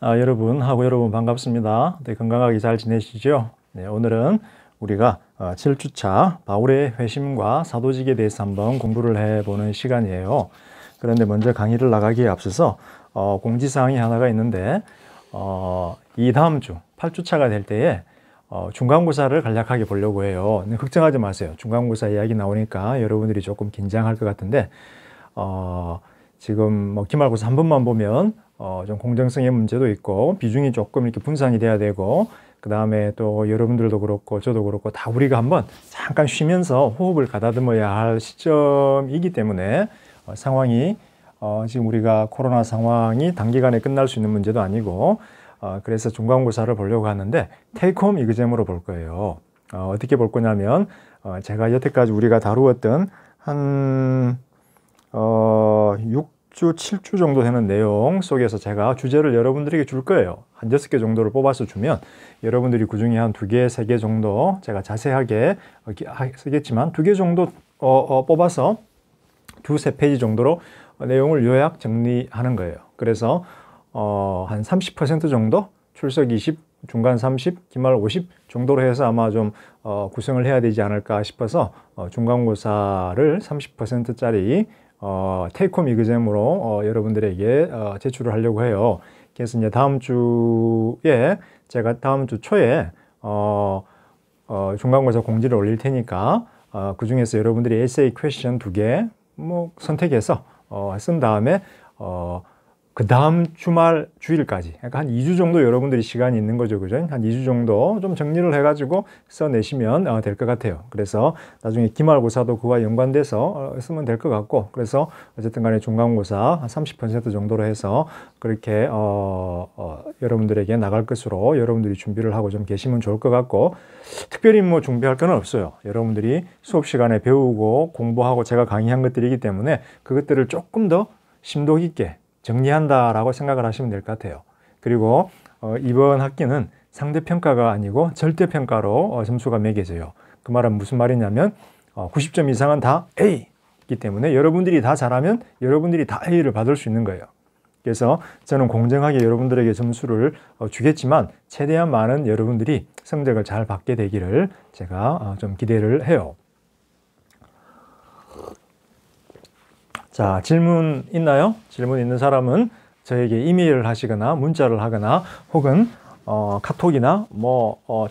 여러분 반갑습니다. 네, 건강하게 잘 지내시죠? 네, 오늘은 우리가 7주차 바울의 회심과 사도직에 대해서 한번 공부를 해보는 시간이에요. 그런데 먼저 강의를 나가기에 앞서서 공지사항이 하나가 있는데 이 다음 주 8주차가 될 때에 중간고사를 간략하게 보려고 해요. 근데 걱정하지 마세요. 중간고사 이야기 나오니까 여러분들이 조금 긴장할 것 같은데 지금 기말고사 한 번만 보면 좀 공정성의 문제도 있고 비중이 조금 이렇게 분산이 돼야 되고, 그 다음에 또 여러분들도 그렇고 저도 그렇고 다 우리가 한번 잠깐 쉬면서 호흡을 가다듬어야 할 시점이기 때문에 상황이 지금 우리가 코로나 상황이 단기간에 끝날 수 있는 문제도 아니고, 그래서 중간고사를 보려고 하는데 테이크홈 이그잼으로 볼 거예요. 어떻게 볼 거냐면 제가 여태까지 우리가 다루었던 한 6주, 7주 정도 되는 내용 속에서 제가 주제를 여러분들에게 줄 거예요. 한 6개 정도를 뽑아서 주면 여러분들이 그 중에 한 2개, 3개 정도 제가 자세하게 쓰겠지만 2개 정도 뽑아서 2-3페이지 정도로 내용을 요약 정리하는 거예요. 그래서 한 30% 정도, 출석 20, 중간 30, 기말 50 정도로 해서 아마 좀 구성을 해야 되지 않을까 싶어서 중간고사를 30%짜리 테이크홈 이그잼으로 여러분들에게 제출을 하려고 해요. 그래서 이제 다음 주에 제가 다음 주 초에 중간고사 공지를 올릴 테니까 그 중에서 여러분들이 에세이 퀘스천 2개 선택해서 쓴 다음에 그 다음 주말 주일까지, 그러니까 한 2주 정도 여러분들이 시간이 있는 거죠. 그죠? 한 2주 정도 좀 정리를 해가지고 써내시면 될 것 같아요. 그래서 나중에 기말고사도 그와 연관돼서 쓰면 될 것 같고, 그래서 어쨌든 간에 중간고사 한 30% 정도로 해서 그렇게 여러분들에게 나갈 것으로 여러분들이 준비를 하고 좀 계시면 좋을 것 같고, 특별히 준비할 건 없어요. 여러분들이 수업 시간에 배우고 공부하고 제가 강의한 것들이기 때문에 그것들을 조금 더 심도 깊게 정리한다라고 생각을 하시면 될 것 같아요. 그리고 이번 학기는 상대평가가 아니고 절대평가로 점수가 매겨져요. 그 말은 무슨 말이냐면 90점 이상은 다 A이기 때문에 여러분들이 다 잘하면 여러분들이 다 A를 받을 수 있는 거예요. 그래서 저는 공정하게 여러분들에게 점수를 주겠지만 최대한 많은 여러분들이 성적을 잘 받게 되기를 제가 좀 기대를 해요. 자, 질문 있나요? 질문 있는 사람은 저에게 이메일을 하시거나 문자를 하거나 혹은 카톡이나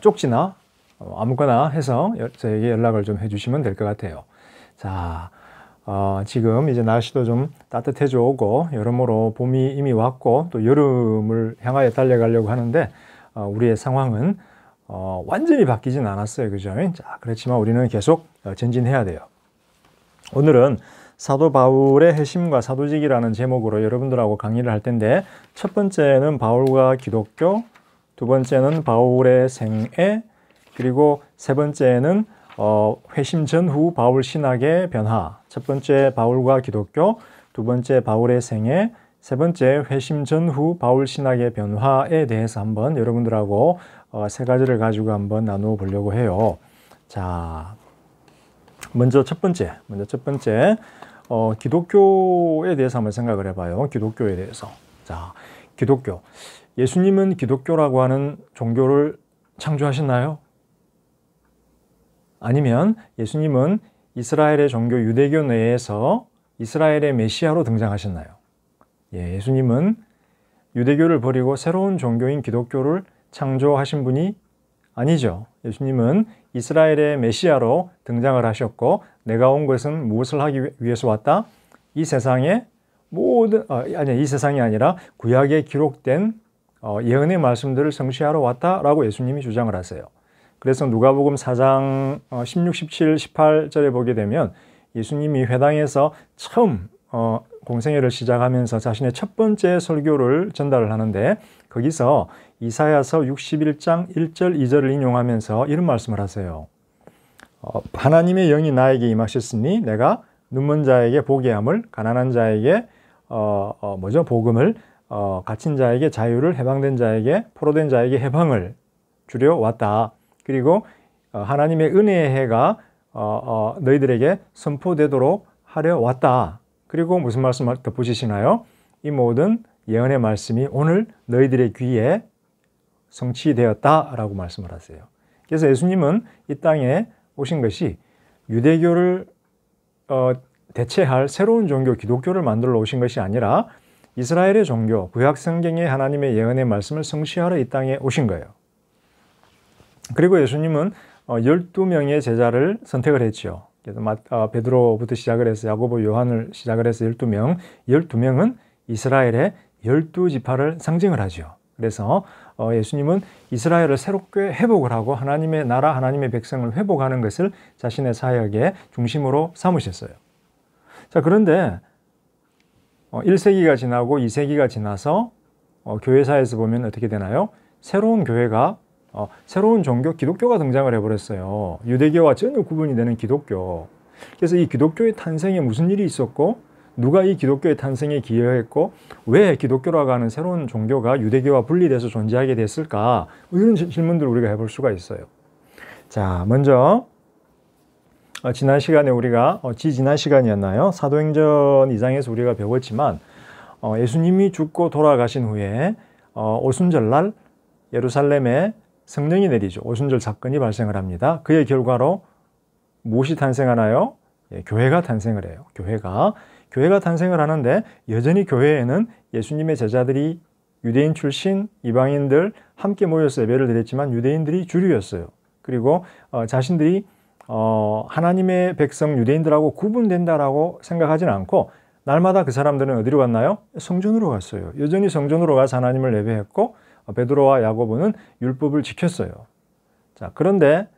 쪽지나 아무거나 해서 저에게 연락을 좀 해주시면 될 것 같아요. 자, 지금 이제 날씨도 좀 따뜻해져 오고 여러모로 봄이 이미 왔고 또 여름을 향하여 달려가려고 하는데 우리의 상황은 완전히 바뀌진 않았어요. 그죠? 자, 그렇지만 우리는 계속 전진해야 돼요. 오늘은 사도 바울의 회심과 사도직이라는 제목으로 여러분들하고 강의를 할 텐데, 첫 번째는 바울과 기독교, 두 번째는 바울의 생애, 그리고 세 번째는 회심 전후 바울 신학의 변화. 첫 번째 바울과 기독교, 두 번째 바울의 생애, 세 번째 회심 전후 바울 신학의 변화에 대해서 한번 여러분들하고 세 가지를 가지고 한번 나누어 보려고 해요. 자, 먼저 첫 번째, 기독교에 대해서 한번 생각을 해봐요. 기독교에 대해서. 자, 기독교. 예수님은 기독교라고 하는 종교를 창조하셨나요? 아니면 예수님은 이스라엘의 종교 유대교 내에서 이스라엘의 메시아로 등장하셨나요? 예, 예수님은 유대교를 버리고 새로운 종교인 기독교를 창조하신 분이 아니죠. 예수님은 이스라엘의 메시아로 등장을 하셨고, 내가 온 것은 무엇을 하기 위해서 왔다? 이 세상에 이 세상이 아니라 구약에 기록된 예언의 말씀들을 성취하러 왔다라고 예수님이 주장을 하세요. 그래서 누가복음 4장 16, 17, 18절에 보게 되면 예수님이 회당에서 처음 공생애를 시작하면서 자신의 첫 번째 설교를 전달을 하는데, 거기서 이사야서 61장 1절 2절을 인용하면서 이런 말씀을 하세요. 하나님의 영이 나에게 임하셨으니 내가 눈먼 자에게 보게 함을, 가난한 자에게 복음을, 갇힌 자에게 자유를, 해방된 자에게, 포로된 자에게 해방을 주려 왔다. 그리고 하나님의 은혜의 해가 너희들에게 선포되도록 하려 왔다. 그리고 무슨 말씀을 덧붙이시나요? 이 모든 예언의 말씀이 오늘 너희들의 귀에 성취되었다라고 말씀을 하세요. 그래서 예수님은 이 땅에 오신 것이 유대교를 대체할 새로운 종교 기독교를 만들러 오신 것이 아니라 이스라엘의 종교, 구약 성경의 하나님의 예언의 말씀을 성취하러 이 땅에 오신 거예요. 그리고 예수님은 12명의 제자를 선택을 했죠. 그래서 베드로부터 시작을 해서 야고보, 요한을 시작을 해서 12명, 12명은 이스라엘의 12지파를 상징을 하죠. 그래서 예수님은 이스라엘을 새롭게 회복을 하고 하나님의 나라, 하나님의 백성을 회복하는 것을 자신의 사역의 중심으로 삼으셨어요. 자, 그런데 1세기가 지나고 2세기가 지나서 교회사에서 보면 어떻게 되나요? 새로운 교회가 새로운 종교 기독교가 등장을 해버렸어요. 유대교와 전혀 구분이 되는 기독교. 그래서 이 기독교의 탄생에 무슨 일이 있었고 누가 이 기독교의 탄생에 기여했고 왜 기독교라고 하는 새로운 종교가 유대교와 분리돼서 존재하게 됐을까? 이런 질문들을 우리가 해볼 수가 있어요. 자, 먼저 지난 시간에 우리가 지난 시간이었나요? 사도행전 2장에서 우리가 배웠지만 예수님이 죽고 돌아가신 후에 오순절날 예루살렘에 성령이 내리죠. 오순절 사건이 발생을 합니다. 그의 결과로 무엇이 탄생하나요? 교회가 탄생을 해요. 교회가 탄생을 하는데 여전히 교회에는 예수님의 제자들이 유대인 출신 이방인들 함께 모여서 예배를 드렸지만 유대인들이 주류였어요. 그리고 자신들이 하나님의 백성 유대인들하고 구분된다라고 생각하지는 않고 날마다 그 사람들은 어디로 갔나요? 성전으로 갔어요. 여전히 성전으로 가서 하나님을 예배했고 베드로와 야고보는 율법을 지켰어요. 자, 그런데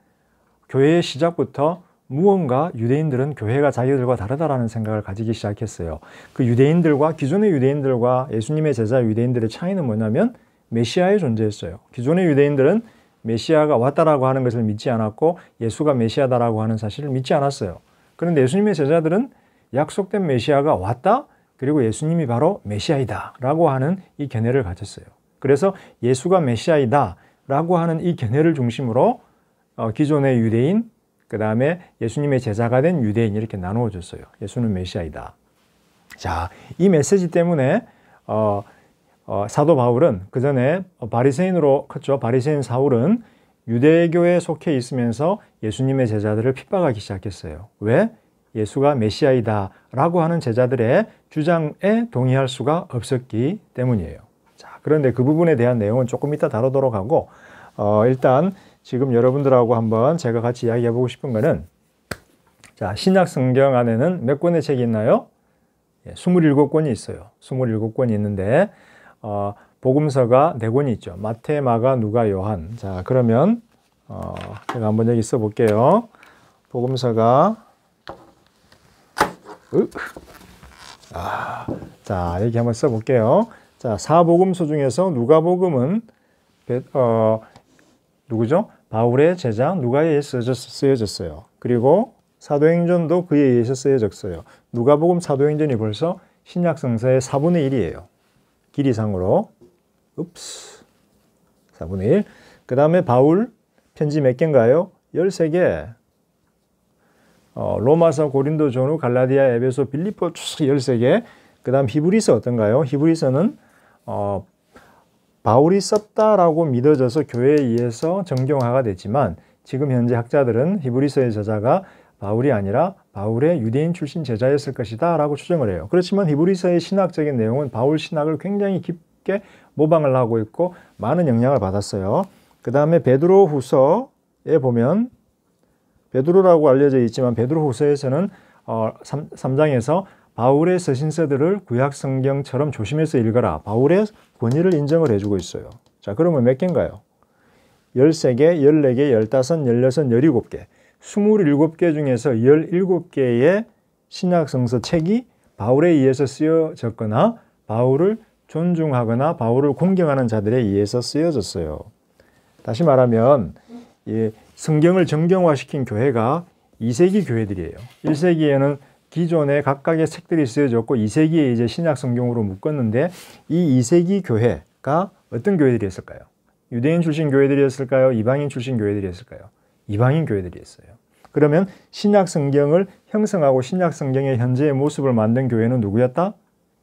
교회의 시작부터 무언가 유대인들은 교회가 자기들과 다르다라는 생각을 가지기 시작했어요. 그 유대인들과 기존의 유대인들과 예수님의 제자 유대인들의 차이는 뭐냐면 메시아의 존재였어요. 기존의 유대인들은 메시아가 왔다라고 하는 것을 믿지 않았고 예수가 메시아다라고 하는 사실을 믿지 않았어요. 그런데 예수님의 제자들은 약속된 메시아가 왔다, 그리고 예수님이 바로 메시아이다 라고 하는 이 견해를 가졌어요. 그래서 예수가 메시아이다 라고 하는 이 견해를 중심으로 기존의 유대인, 그 다음에 예수님의 제자가 된 유대인 이렇게 나누어졌어요. 예수는 메시아이다. 자, 이 메시지 때문에 사도 바울은 그 전에 바리새인으로 컸죠. 바리새인 사울은 유대교에 속해 있으면서 예수님의 제자들을 핍박하기 시작했어요. 왜? 예수가 메시아이다 라고 하는 제자들의 주장에 동의할 수가 없었기 때문이에요. 자, 그런데 그 부분에 대한 내용은 조금 이따 다루도록 하고 일단 지금 여러분들하고 한번 제가 같이 이야기해 보고 싶은 거는, 자, 신약 성경 안에는 몇 권의 책이 있나요? 27권이 있어요. 27권이 있는데 복음서가 4권이 있죠. 마태, 마가, 누가, 요한. 자, 그러면 제가 한번 여기 써 볼게요. 복음서가 자, 여기 한번 써 볼게요. 자, 사복음서 중에서 누가복음은 누구죠? 바울의 제자 누가에 의해서 쓰여졌어요. 그리고 사도행전도 그에 의해서 쓰여졌어요. 누가복음, 사도행전이 벌써 신약 성서의 4분의 1이에요. 길이상으로. 4분의 1. 그 다음에 바울 편지 몇 개인가요? 13개. 로마서, 고린도, 전후, 갈라디아, 에베소, 빌립보 13개. 그 다음 히브리서 어떤가요? 히브리서는 바울이 썼다라고 믿어져서 교회에 의해서 정경화가 됐지만 지금 현재 학자들은 히브리서의 저자가 바울이 아니라 바울의 유대인 출신 제자였을 것이다 라고 추정을 해요. 그렇지만 히브리서의 신학적인 내용은 바울 신학을 굉장히 깊게 모방을 하고 있고 많은 영향을 받았어요. 그 다음에 베드로 후서에 보면, 베드로라고 알려져 있지만 베드로 후서에서는 3장에서 바울의 서신서들을 구약 성경처럼 조심해서 읽어라, 바울의 권위를 인정을 해주고 있어요. 자, 그러면 몇 개인가요? 13개, 14개, 15, 16, 17개. 27개 중에서 17개의 신약 성서 책이 바울에 의해서 쓰여졌거나 바울을 존중하거나 바울을 공경하는 자들에 의해서 쓰여졌어요. 다시 말하면 성경을 정경화시킨 교회가 2세기 교회들이에요. 1세기에는 기존에 각각의 책들이 쓰여졌고 2세기에 이제 신약 성경으로 묶었는데 이 2세기 교회가 어떤 교회들이었을까요? 유대인 출신 교회들이었을까요? 이방인 출신 교회들이었을까요? 이방인 교회들이었어요. 그러면 신약 성경을 형성하고 신약 성경의 현재의 모습을 만든 교회는 누구였다?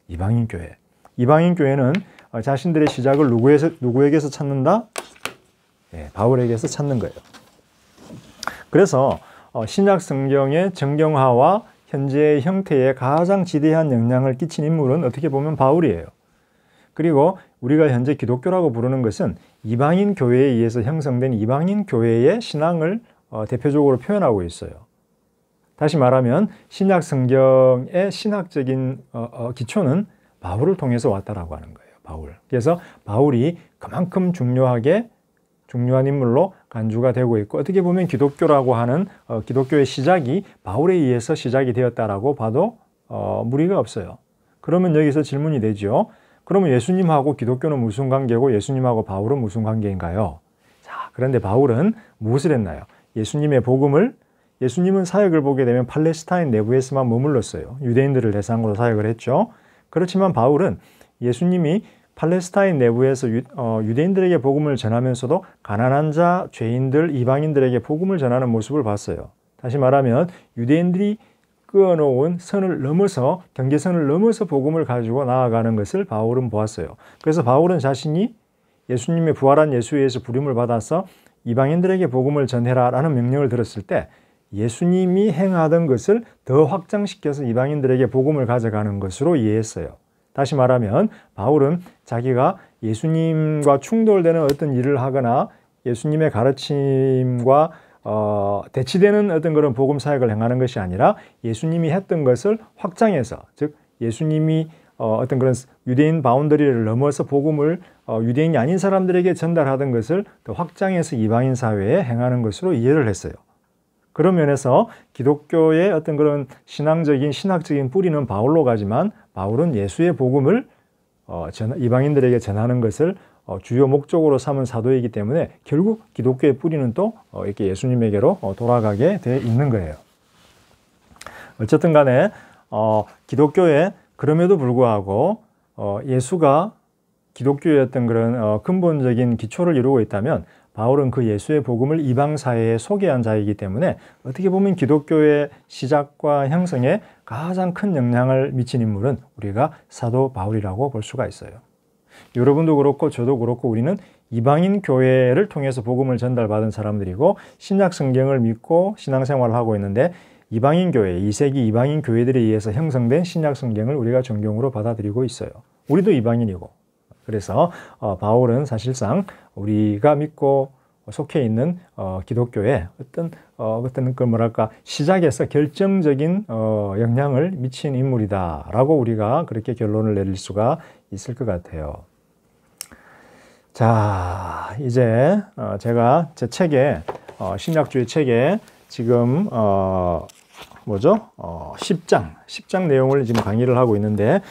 이방인 교회. 이방인 교회는 자신들의 시작을 누구에게서 찾는다? 예, 바울에게서 찾는 거예요. 그래서 신약 성경의 정경화와 현재의 형태에 가장 지대한 영향을 끼친 인물은 어떻게 보면 바울이에요. 그리고 우리가 현재 기독교라고 부르는 것은 이방인 교회에 의해서 형성된 이방인 교회의 신앙을 대표적으로 표현하고 있어요. 다시 말하면 신약 성경의 신학적인 기초는 바울을 통해서 왔다라고 하는 거예요. 바울. 그래서 바울이 그만큼 중요한 인물로 간주가 되고 있고, 어떻게 보면 기독교라고 하는 기독교의 시작이 바울에 의해서 시작이 되었다라고 봐도 무리가 없어요. 그러면 여기서 질문이 되죠. 그러면 예수님하고 기독교는 무슨 관계고 예수님하고 바울은 무슨 관계인가요? 자, 그런데 바울은 무엇을 했나요? 예수님은 사역을 보게 되면 팔레스타인 내부에서만 머물렀어요. 유대인들을 대상으로 사역을 했죠. 그렇지만 바울은 예수님이 팔레스타인 내부에서 유대인들에게 복음을 전하면서도 가난한 자, 죄인들, 이방인들에게 복음을 전하는 모습을 봤어요. 다시 말하면 유대인들이 그어놓은 경계선을 넘어서 복음을 가지고 나아가는 것을 바울은 보았어요. 그래서 바울은 자신이 예수님의 부활한 예수에 의해서 부름을 받아서 이방인들에게 복음을 전해라 라는 명령을 들었을 때 예수님이 행하던 것을 더 확장시켜서 이방인들에게 복음을 가져가는 것으로 이해했어요. 다시 말하면 바울은 자기가 예수님과 충돌되는 어떤 일을 하거나 예수님의 가르침과 대치되는 어떤 그런 복음 사역을 행하는 것이 아니라 예수님이 했던 것을 확장해서, 즉 예수님이 어떤 그런 유대인 바운더리를 넘어서 복음을 유대인이 아닌 사람들에게 전달하던 것을 더 확장해서 이방인 사회에 행하는 것으로 이해를 했어요. 그런 면에서 기독교의 어떤 그런 신학적인 뿌리는 바울로 가지만 바울은 예수의 복음을 이방인들에게 전하는 것을 주요 목적으로 삼은 사도이기 때문에 결국 기독교의 뿌리는 또 이렇게 예수님에게로 돌아가게 돼 있는 거예요. 어쨌든 간에 기독교에 그럼에도 불구하고 예수가 기독교의 어떤 그런 근본적인 기초를 이루고 있다면 바울은 그 예수의 복음을 이방 사회에 소개한 자이기 때문에 어떻게 보면 기독교의 시작과 형성에 가장 큰 영향을 미친 인물은 우리가 사도 바울이라고 볼 수가 있어요. 여러분도 그렇고 저도 그렇고 우리는 이방인 교회를 통해서 복음을 전달받은 사람들이고 신약 성경을 믿고 신앙생활을 하고 있는데 이방인 교회, 2세기 이방인 교회들에 의해서 형성된 신약 성경을 우리가 정경으로 받아들이고 있어요. 우리도 이방인이고. 그래서 바울은 사실상 우리가 믿고 속해 있는 기독교에 어떤 시작에서 결정적인 영향을 미친 인물이다라고 우리가 그렇게 결론을 내릴 수가 있을 것 같아요. 자, 이제 제가 제 책에 신약주의 책에 지금 10장 내용을 지금 강의를 하고 있는데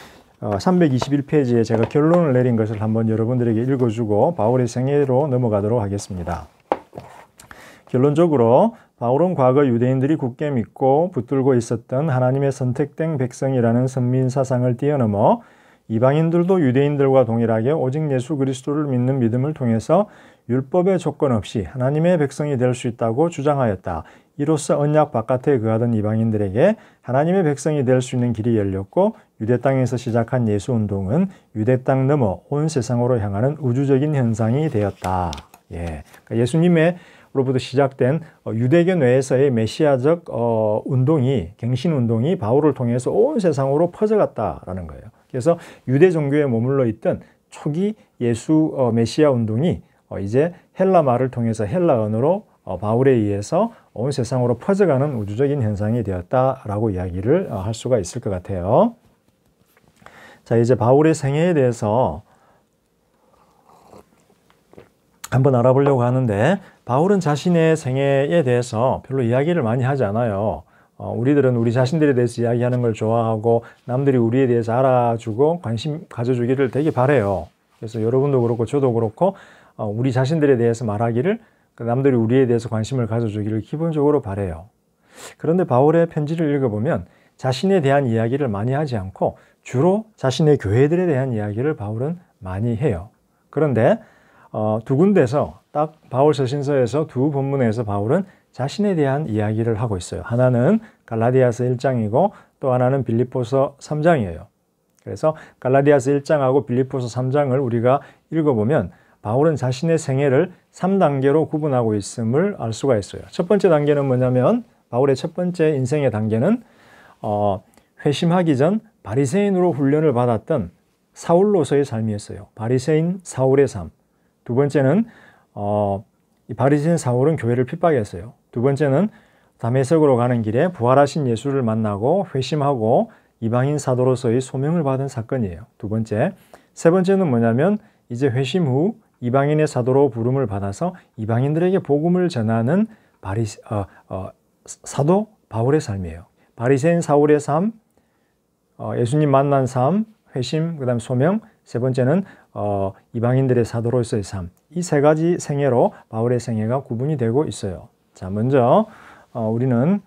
321페이지에 제가 결론을 내린 것을 한번 여러분들에게 읽어주고 바울의 생애로 넘어가도록 하겠습니다. 결론적으로 바울은 과거 유대인들이 굳게 믿고 붙들고 있었던 하나님의 선택된 백성이라는 선민 사상을 뛰어넘어 이방인들도 유대인들과 동일하게 오직 예수 그리스도를 믿는 믿음을 통해서 율법의 조건 없이 하나님의 백성이 될 수 있다고 주장하였다. 이로써 언약 바깥에 거하던 이방인들에게 하나님의 백성이 될 수 있는 길이 열렸고 유대 땅에서 시작한 예수 운동은 유대 땅 넘어 온 세상으로 향하는 우주적인 현상이 되었다. 그러니까 예수님으로부터 시작된 유대교 내에서의 메시아적 갱신 운동이 바울을 통해서 온 세상으로 퍼져갔다라는 거예요. 그래서 유대 종교에 머물러 있던 초기 예수 메시아 운동이 이제 헬라 말을 통해서 헬라 언어로 바울에 의해서 온 세상으로 퍼져가는 우주적인 현상이 되었다라고 이야기를 할 수가 있을 것 같아요. 자, 이제 바울의 생애에 대해서 한번 알아보려고 하는데 바울은 자신의 생애에 대해서 별로 이야기를 많이 하지 않아요. 우리들은 우리 자신들에 대해서 이야기하는 걸 좋아하고 남들이 우리에 대해서 알아주고 관심 가져주기를 되게 바라요. 그래서 여러분도 그렇고 저도 그렇고 우리 자신들에 대해서 말하기를 남들이 우리에 대해서 관심을 가져주기를 기본적으로 바라요. 그런데 바울의 편지를 읽어보면 자신에 대한 이야기를 많이 하지 않고 주로 자신의 교회들에 대한 이야기를 바울은 많이 해요. 그런데 두 군데서 딱 바울 서신서에서 두 본문에서 바울은 자신에 대한 이야기를 하고 있어요. 하나는 갈라디아서 1장이고 또 하나는 빌립보서 3장이에요. 그래서 갈라디아서 1장하고 빌립보서 3장을 우리가 읽어보면 바울은 자신의 생애를 3단계로 구분하고 있음을 알 수가 있어요. 첫 번째 단계는 뭐냐면 바울의 첫 번째 인생의 단계는 회심하기 전 바리새인으로 훈련을 받았던 사울로서의 삶이었어요. 바리새인 사울의 삶. 두 번째는 이 바리새인 사울은 교회를 핍박했어요. 두 번째는 다메섹으로 가는 길에 부활하신 예수를 만나고 회심하고 이방인 사도로서의 소명을 받은 사건이에요. 두 번째. 세 번째는 뭐냐면 이제 회심 후 이방인의 사도로 부름을 받아서 이방인들에게 복음을 전하는 사도 바울의 삶이에요. 바리새인 사울의 삶, 예수님 만난 삶, 회심, 그 다음 소명, 세 번째는 이방인들의 사도로서의 삶. 이 세 가지 생애로 바울의 생애가 구분이 되고 있어요. 자, 먼저 우리는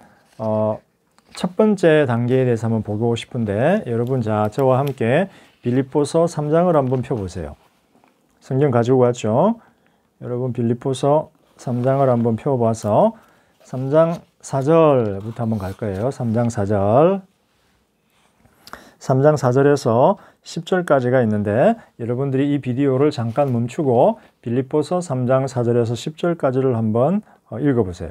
첫 번째 단계에 대해서 한번 보고 싶은데 여러분, 자, 저와 함께 빌립보서 3장을 한번 펴보세요. 성경 가지고 왔죠? 여러분, 빌립보서 3장을 한번 펴봐서 3장 4절부터 한번 갈 거예요. 3장 4절. 3장 4절에서 10절까지가 있는데 여러분들이 이 비디오를 잠깐 멈추고 빌립보서 3장 4절에서 10절까지를 한번 읽어보세요.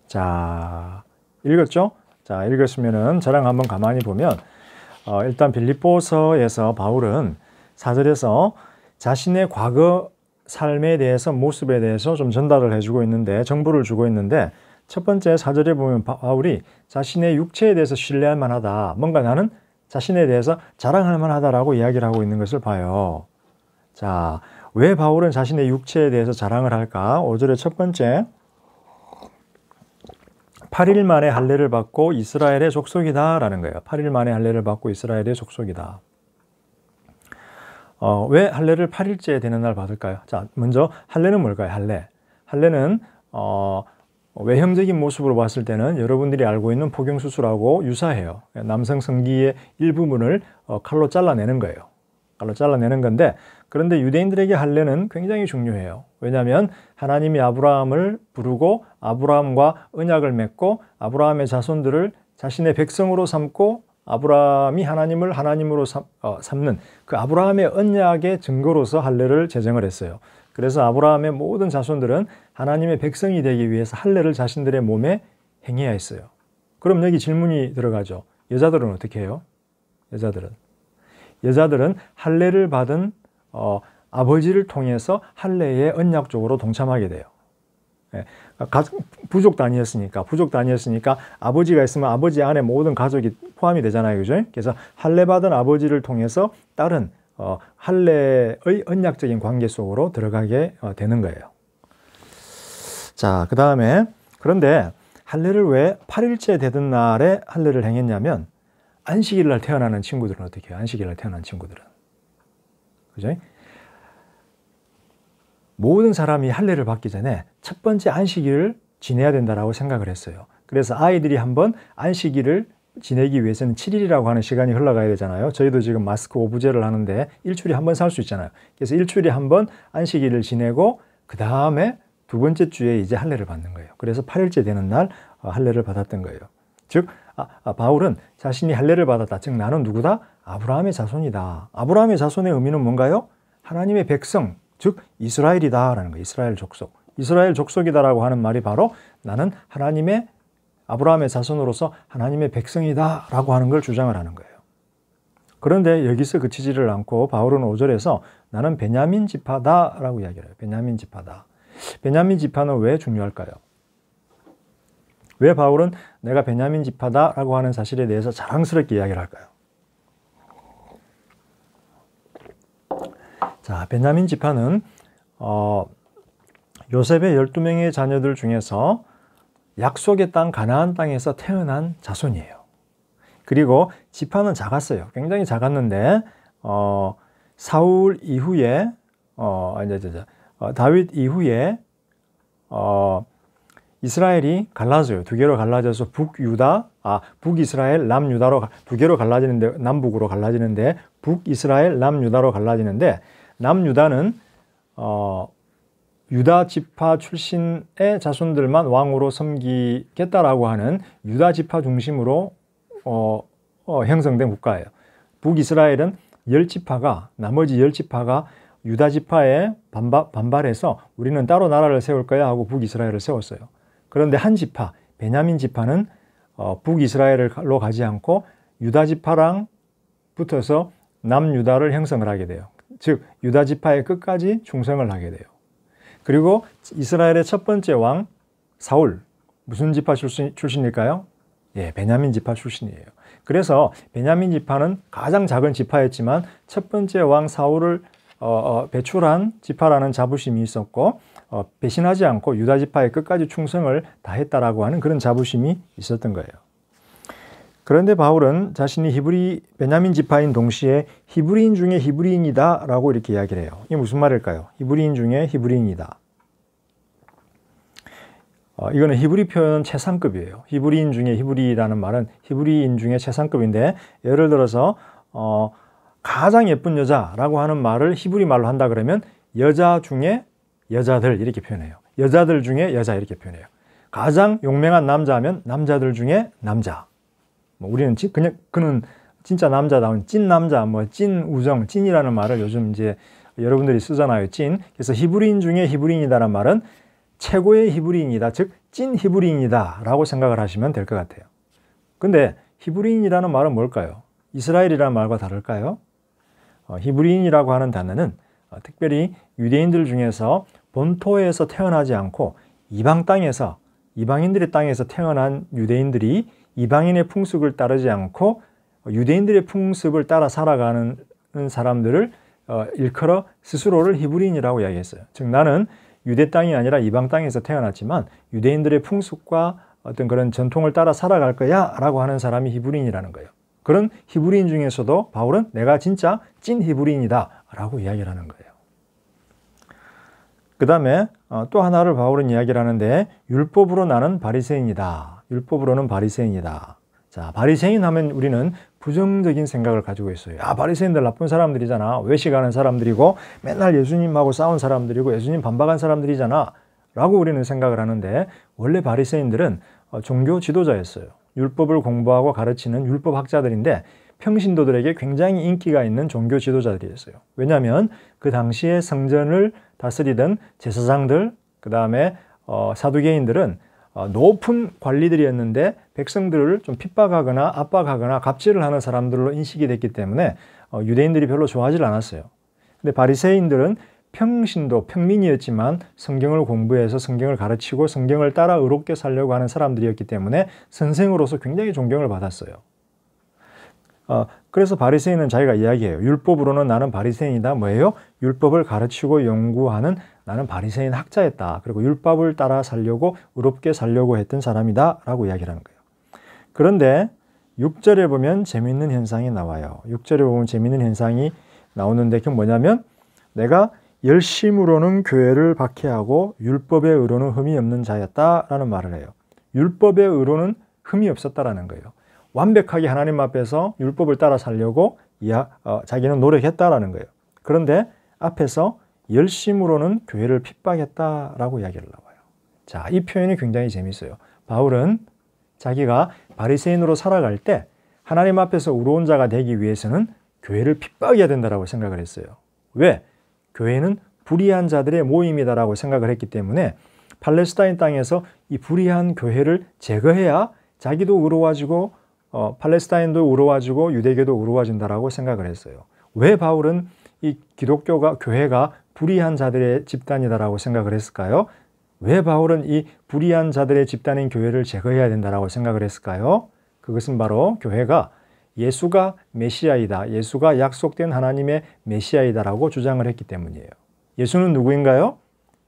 자, 읽었죠? 자, 읽었으면은 저랑 한번 가만히 보면 일단 빌립보서에서 바울은 4절에서 자신의 과거 삶에 대해서, 모습에 대해서 좀 전달을 해주고 있는데, 정보를 주고 있는데, 첫 번째 4절에 보면 바울이 자신의 육체에 대해서 신뢰할 만하다, 뭔가 나는 자신에 대해서 자랑할 만하다라고 이야기를 하고 있는 것을 봐요. 자, 왜 바울은 자신의 육체에 대해서 자랑을 할까? 5절의 첫 번째, 8일 만에 할례를 받고 이스라엘의 족속이다 라는 거예요. 8일 만에 할례를 받고 이스라엘의 족속이다. 왜 할례를 8일째 되는 날 받을까요? 자, 먼저 할례는 뭘까요? 할례는 외형적인 모습으로 봤을 때는 여러분들이 알고 있는 포경수술하고 유사해요. 남성 성기의 일부분을 칼로 잘라내는 거예요. 칼로 잘라내는 건데, 그런데 유대인들에게 할례는 굉장히 중요해요. 왜냐하면 하나님이 아브라함을 부르고 아브라함과 언약을 맺고 아브라함의 자손들을 자신의 백성으로 삼고 아브라함이 하나님을 하나님으로 삼는 그 아브라함의 언약의 증거로서 할례를 제정을 했어요. 그래서 아브라함의 모든 자손들은 하나님의 백성이 되기 위해서 할례를 자신들의 몸에 행해야 했어요. 그럼 여기 질문이 들어가죠. 여자들은 어떻게 해요? 여자들은 할례를 받은 아버지를 통해서 할례에 언약적으로 동참하게 돼요. 부족 단위였으니까 아버지가 있으면 아버지 안에 모든 가족이 포함이 되잖아요. 그죠? 그래서 할례 받은 아버지를 통해서 딸은 할례의 언약적인 관계 속으로 들어가게 되는 거예요. 자, 그 다음에 그런데 할례를 왜 8일째 되던 날에 할례를 행했냐면 안식일 날 태어나는 친구들은 어떻게 해요? 안식일 날 태어난 친구들은. 그죠? 모든 사람이 할례를 받기 전에 첫 번째 안식일을 지내야 된다라고 생각을 했어요. 그래서 아이들이 한번 안식일을 지내기 위해서는 7일이라고 하는 시간이 흘러가야 되잖아요. 저희도 지금 마스크 오브제를 하는데 일주일에 한 번 살 수 있잖아요. 그래서 일주일에 한 번 안식일을 지내고 그 다음에 두 번째 주에 이제 할례를 받는 거예요. 그래서 8일째 되는 날 할례를 받았던 거예요. 즉 바울은 자신이 할례를 받았다. 즉 나는 누구다? 아브라함의 자손이다. 아브라함의 자손의 의미는 뭔가요? 하나님의 백성, 즉 이스라엘이다라는 거예요. 이스라엘 족속. 이스라엘 족속이다라고 하는 말이 바로 나는 아브라함의 자손으로서 하나님의 백성이다라고 하는 걸 주장을 하는 거예요. 그런데 여기서 그치지를 않고 바울은 5절에서 나는 베냐민 지파다라고 이야기를 해요. 베냐민 지파다. 베냐민 지파는 왜 중요할까요? 왜 바울은 내가 베냐민 지파다라고 하는 사실에 대해서 자랑스럽게 이야기를 할까요? 자, 베냐민 지파는 요셉의 12명의 자녀들 중에서 약속의 땅 가나안 땅에서 태어난 자손이에요. 그리고 지파는 작았어요. 굉장히 작았는데 사울 이후에 다윗 이후에 이스라엘이 갈라져요. 두 개로 갈라져서 북이스라엘, 남유다로 두 개로 갈라지는데, 남북으로 갈라지는데 북이스라엘, 남유다로 갈라지는데 남유다는 유다 지파 출신의 자손들만 왕으로 섬기겠다라고 하는 유다 지파 중심으로 형성된 국가예요. 북이스라엘은 10지파가 나머지 10지파가 유다 지파에 반발해서 우리는 따로 나라를 세울 거야 하고 북이스라엘을 세웠어요. 그런데 한 지파, 베냐민 지파는 북이스라엘로 가지 않고 유다 지파랑 붙어서 남유다를 형성을 하게 돼요. 즉 유다 지파의 끝까지 충성을 하게 돼요. 그리고 이스라엘의 첫 번째 왕 사울, 무슨 지파 출신일까요? 예, 베냐민 지파 출신이에요. 그래서 베냐민 지파는 가장 작은 지파였지만 첫 번째 왕 사울을 배출한 지파라는 자부심이 있었고 배신하지 않고 유다 지파의 끝까지 충성을 다했다라고 하는 그런 자부심이 있었던 거예요. 그런데 바울은 자신이 베냐민 지파인 동시에 히브리인 중에 히브리인이다 라고 이렇게 이야기를 해요. 이게 무슨 말일까요? 히브리인 중에 히브리인이다. 이거는 히브리 표현 최상급이에요. 히브리인 중에 히브리라는 말은 히브리인 중에 최상급인데 예를 들어서 가장 예쁜 여자라고 하는 말을 히브리 말로 한다 그러면 여자 중에 여자들 이렇게 표현해요. 여자들 중에 여자 이렇게 표현해요. 가장 용맹한 남자하면 남자들 중에 남자. 우리는 그냥 그는 진짜 남자다운 찐 남자, 찐 우정, 찐이라는 말을 요즘 이제 여러분들이 쓰잖아요. 찐. 그래서 히브리인 중에 히브리인이다라는 말은 최고의 히브리인이다, 즉 찐 히브리인이다 라고 생각을 하시면 될 것 같아요. 근데 히브리인이라는 말은 뭘까요? 이스라엘이라는 말과 다를까요? 히브리인이라고 하는 단어는 특별히 유대인들 중에서 본토에서 태어나지 않고 이방 땅에서, 이방인들의 땅에서 태어난 유대인들이 이방인의 풍습을 따르지 않고 유대인들의 풍습을 따라 살아가는 사람들을 일컬어 스스로를 히브리인이라고 이야기했어요. 즉 나는 유대 땅이 아니라 이방 땅에서 태어났지만 유대인들의 풍습과 어떤 그런 전통을 따라 살아갈 거야 라고 하는 사람이 히브리인이라는 거예요. 그런 히브리인 중에서도 바울은 내가 진짜 찐 히브리인이다 라고 이야기를 하는 거예요. 그 다음에 또 하나를 바울은 이야기를 하는데 율법으로 나는 바리새인이다. 율법으로는 바리새인이다. 자, 바리새인 하면 우리는 부정적인 생각을 가지고 있어요. 바리새인들 나쁜 사람들이잖아. 외식하는 사람들이고 맨날 예수님하고 싸운 사람들이고 예수님 반박한 사람들이잖아 라고 우리는 생각을 하는데 원래 바리새인들은 종교 지도자였어요. 율법을 공부하고 가르치는 율법학자들인데 평신도들에게 굉장히 인기가 있는 종교 지도자들이었어요. 왜냐하면 그 당시에 성전을 다스리던 제사장들, 그 다음에 사두개인들은 높은 관리들이었는데 백성들을 좀 핍박하거나 압박하거나 갑질을 하는 사람들로 인식이 됐기 때문에 유대인들이 별로 좋아하지 않았어요. 근데 바리새인들은 평신도, 평민이었지만 성경을 공부해서 성경을 가르치고 성경을 따라 의롭게 살려고 하는 사람들이었기 때문에 선생으로서 굉장히 존경을 받았어요. 그래서 바리새인은 자기가 이야기해요. 율법으로는 나는 바리새인이다. 뭐예요? 율법을 가르치고 연구하는 나는 바리새인 학자였다. 그리고 율법을 따라 살려고 의롭게 살려고 했던 사람이다 라고 이야기를 하는 거예요. 그런데 6절에 보면 재미있는 현상이 나와요. 6절에 보면 재미있는 현상이 나오는데 그게 뭐냐면 내가 열심으로는 교회를 박해하고 율법의 의로는 흠이 없는 자였다라는 말을 해요. 율법의 의로는 흠이 없었다라는 거예요. 완벽하게 하나님 앞에서 율법을 따라 살려고 자기는 노력했다라는 거예요. 그런데 앞에서 열심으로는 교회를 핍박했다라고 이야기를 나와요. 자, 이 표현이 굉장히 재밌어요. 바울은 자기가 바리새인으로 살아갈 때 하나님 앞에서 의로운 자가 되기 위해서는 교회를 핍박해야 된다라고 생각을 했어요. 왜? 교회는 불의한 자들의 모임이다라고 생각을 했기 때문에 팔레스타인 땅에서 이 불의한 교회를 제거해야 자기도 의로워지고 팔레스타인도 의로워지고 유대교도 의로워진다라고 생각을 했어요. 왜 바울은 이 교회가 불의한 자들의 집단이다라고 생각을 했을까요? 왜 바울은 이 불의한 자들의 집단인 교회를 제거해야 된다라고 생각을 했을까요? 그것은 바로 교회가 예수가 메시아이다, 예수가 약속된 하나님의 메시아이다라고 주장을 했기 때문이에요. 예수는 누구인가요?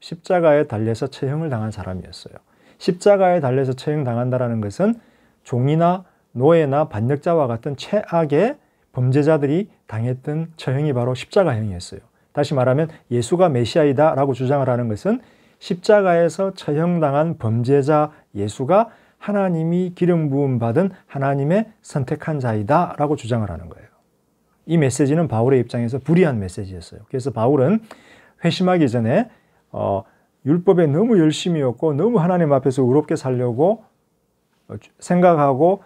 십자가에 달려서 처형을 당한 사람이었어요. 십자가에 달려서 처형당한다는 것은 종이나 노예나 반역자와 같은 최악의 범죄자들이 당했던 처형이 바로 십자가형이었어요. 다시 말하면 예수가 메시아이다 라고 주장을 하는 것은 십자가에서 처형당한 범죄자 예수가 하나님이 기름 부음 받은 하나님의 선택한 자이다 라고 주장을 하는 거예요. 이 메시지는 바울의 입장에서 불의한 메시지였어요. 그래서 바울은 회심하기 전에 율법에 너무 열심이었고 너무 하나님 앞에서 의롭게 살려고 생각하고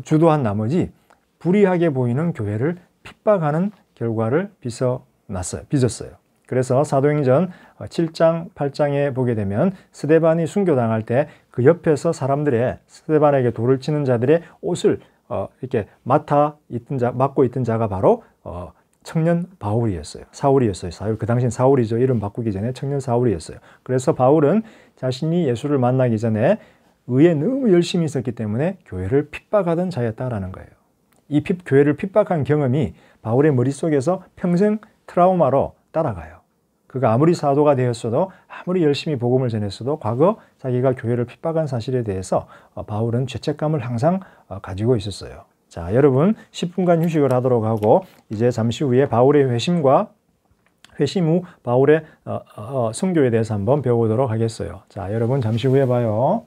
주도한 나머지 불의하게 보이는 교회를 핍박하는 결과를 빚었어요. 그래서 사도행전 7장, 8장에 보게 되면 스데반이 순교당할 때 그 옆에서 스데반에게 돌을 치는 자들의 옷을 이렇게 맡고 있던 자가 바로 청년 바울이었어요. 사울이었어요. 그 당시엔 사울이죠. 이름 바꾸기 전에 청년 사울이었어요. 그래서 바울은 자신이 예수를 만나기 전에 의에 너무 열심히 있었기 때문에 교회를 핍박하던 자였다라는 거예요. 이 교회를 핍박한 경험이 바울의 머릿속에서 평생 트라우마로 따라가요. 그가 아무리 사도가 되었어도 아무리 열심히 복음을 전했어도 과거 자기가 교회를 핍박한 사실에 대해서 바울은 죄책감을 항상 가지고 있었어요. 자, 여러분 10분간 휴식을 하도록 하고 이제 잠시 후에 바울의 회심 후 바울의 선교에 대해서 한번 배워보도록 하겠어요. 자, 여러분 잠시 후에 봐요.